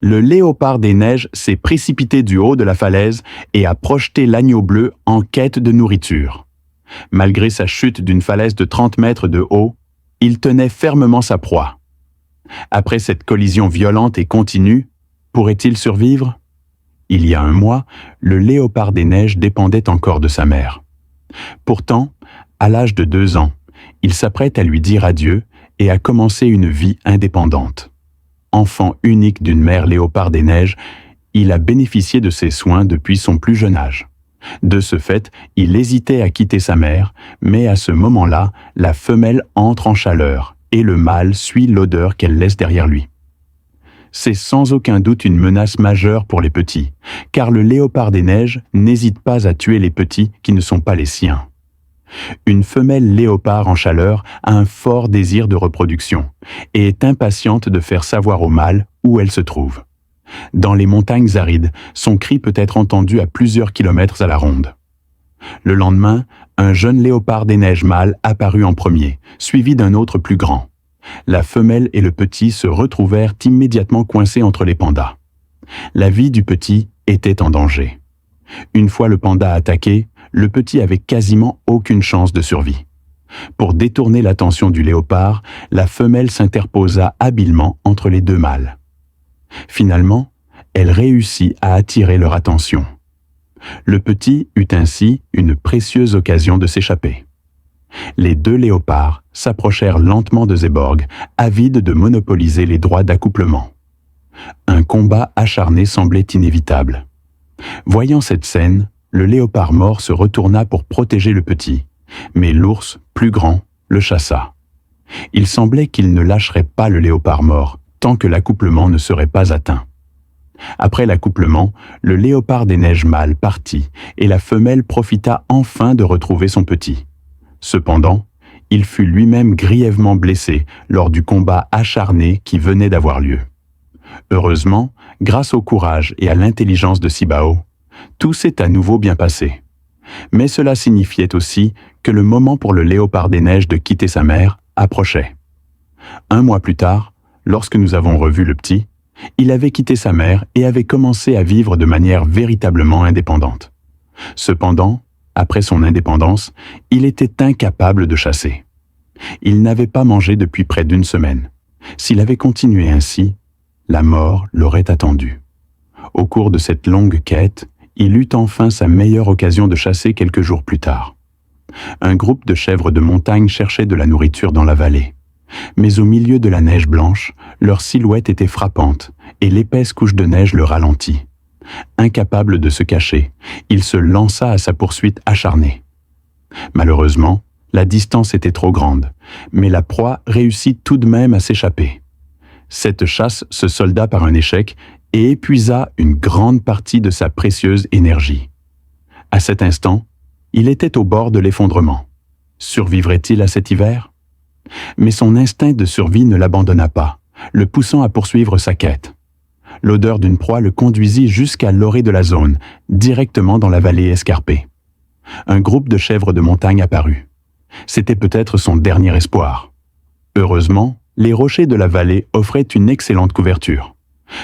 Le léopard des neiges s'est précipité du haut de la falaise et a projeté l'agneau bleu en quête de nourriture. Malgré sa chute d'une falaise de 30 mètres de haut, il tenait fermement sa proie. Après cette collision violente et continue, pourrait-il survivre? Il y a un mois, le léopard des neiges dépendait encore de sa mère. Pourtant, à l'âge de 2 ans, il s'apprête à lui dire adieu et à commencer une vie indépendante. Enfant unique d'une mère léopard des neiges, il a bénéficié de ses soins depuis son plus jeune âge. De ce fait, il hésitait à quitter sa mère, mais à ce moment-là, la femelle entre en chaleur et le mâle suit l'odeur qu'elle laisse derrière lui. C'est sans aucun doute une menace majeure pour les petits, car le léopard des neiges n'hésite pas à tuer les petits qui ne sont pas les siens. Une femelle léopard en chaleur a un fort désir de reproduction et est impatiente de faire savoir au mâle où elle se trouve. Dans les montagnes arides, son cri peut être entendu à plusieurs kilomètres à la ronde. Le lendemain, un jeune léopard des neiges mâle apparut en premier, suivi d'un autre plus grand. La femelle et le petit se retrouvèrent immédiatement coincés entre les pandas. La vie du petit était en danger. Une fois le panda attaqué, le petit avait quasiment aucune chance de survie. Pour détourner l'attention du léopard, la femelle s'interposa habilement entre les deux mâles. Finalement, elle réussit à attirer leur attention. Le petit eut ainsi une précieuse occasion de s'échapper. Les deux léopards s'approchèrent lentement de Zeborg, avides de monopoliser les droits d'accouplement. Un combat acharné semblait inévitable. Voyant cette scène, le léopard mort se retourna pour protéger le petit, mais l'ours, plus grand, le chassa. Il semblait qu'il ne lâcherait pas le léopard mort tant que l'accouplement ne serait pas atteint. Après l'accouplement, le léopard des neiges mâle partit et la femelle profita enfin de retrouver son petit. Cependant, il fut lui-même grièvement blessé lors du combat acharné qui venait d'avoir lieu. Heureusement, grâce au courage et à l'intelligence de Sibao, tout s'est à nouveau bien passé. Mais cela signifiait aussi que le moment pour le léopard des neiges de quitter sa mère approchait. 1 mois plus tard, lorsque nous avons revu le petit, il avait quitté sa mère et avait commencé à vivre de manière véritablement indépendante. Cependant, après son indépendance, il était incapable de chasser. Il n'avait pas mangé depuis près d'1 semaine. S'il avait continué ainsi, la mort l'aurait attendu. Au cours de cette longue quête, il eut enfin sa meilleure occasion de chasser quelques jours plus tard. Un groupe de chèvres de montagne cherchait de la nourriture dans la vallée. Mais au milieu de la neige blanche, leur silhouette était frappante et l'épaisse couche de neige le ralentit. Incapable de se cacher, il se lança à sa poursuite acharnée. Malheureusement, la distance était trop grande, mais la proie réussit tout de même à s'échapper. Cette chasse se solda par un échec et épuisa une grande partie de sa précieuse énergie. À cet instant, il était au bord de l'effondrement. Survivrait-il à cet hiver? Mais son instinct de survie ne l'abandonna pas, le poussant à poursuivre sa quête. L'odeur d'une proie le conduisit jusqu'à l'orée de la zone, directement dans la vallée escarpée. Un groupe de chèvres de montagne apparut. C'était peut-être son dernier espoir. Heureusement, les rochers de la vallée offraient une excellente couverture.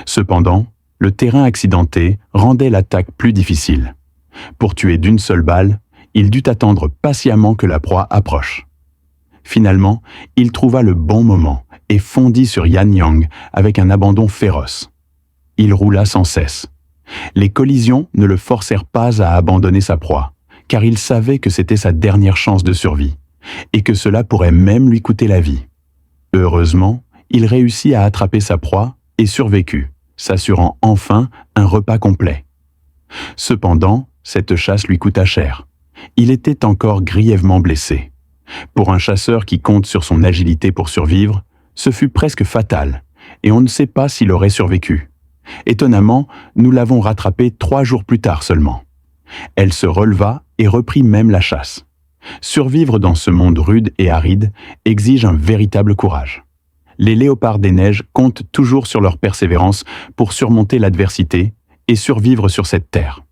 Cependant, le terrain accidenté rendait l'attaque plus difficile. Pour tuer d'1 seule balle, il dut attendre patiemment que la proie approche. Finalement, il trouva le bon moment et fondit sur Yan Yang avec un abandon féroce. Il roula sans cesse. Les collisions ne le forcèrent pas à abandonner sa proie, car il savait que c'était sa dernière chance de survie, et que cela pourrait même lui coûter la vie. Heureusement, il réussit à attraper sa proie et survécut, s'assurant enfin un repas complet. Cependant, cette chasse lui coûta cher. Il était encore grièvement blessé. Pour un chasseur qui compte sur son agilité pour survivre, ce fut presque fatal, et on ne sait pas s'il aurait survécu. Étonnamment, nous l'avons rattrapé 3 jours plus tard seulement. Elle se releva et reprit même la chasse. Survivre dans ce monde rude et aride exige un véritable courage. Les léopards des neiges comptent toujours sur leur persévérance pour surmonter l'adversité et survivre sur cette terre.